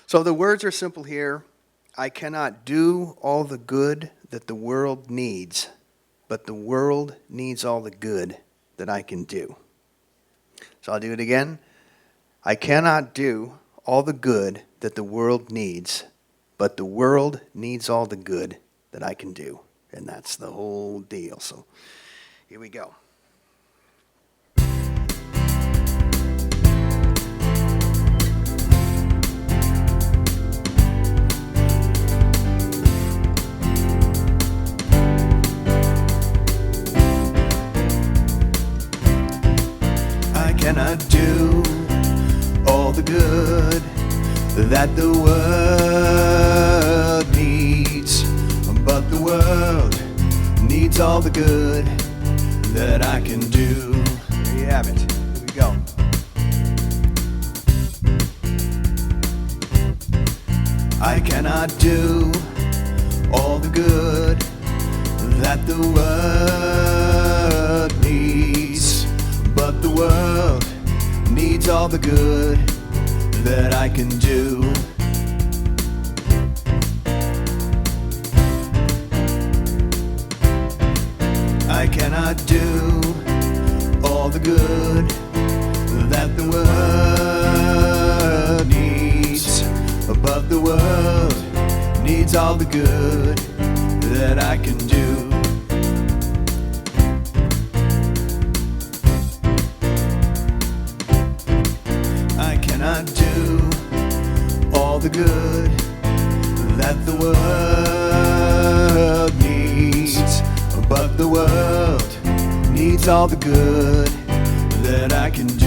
So the words are simple here. I cannot do all the good that the world needs, but the world needs all the good that I can do. So I'll do it again. I cannot do all the good that the world needs, but the world needs all the good that I can do. And that's the whole deal. So here we go. I cannot do all the good that the world needs, but the world needs all the good that I can do. There you have it. Here we go. I cannot do all the good that the world needs, but the world needs all the good that I can do. I cannot do all the good that the world needs, but the world needs all the good that I can do. I cannot do all the good that the world needs, but the world needs all the good that I can do.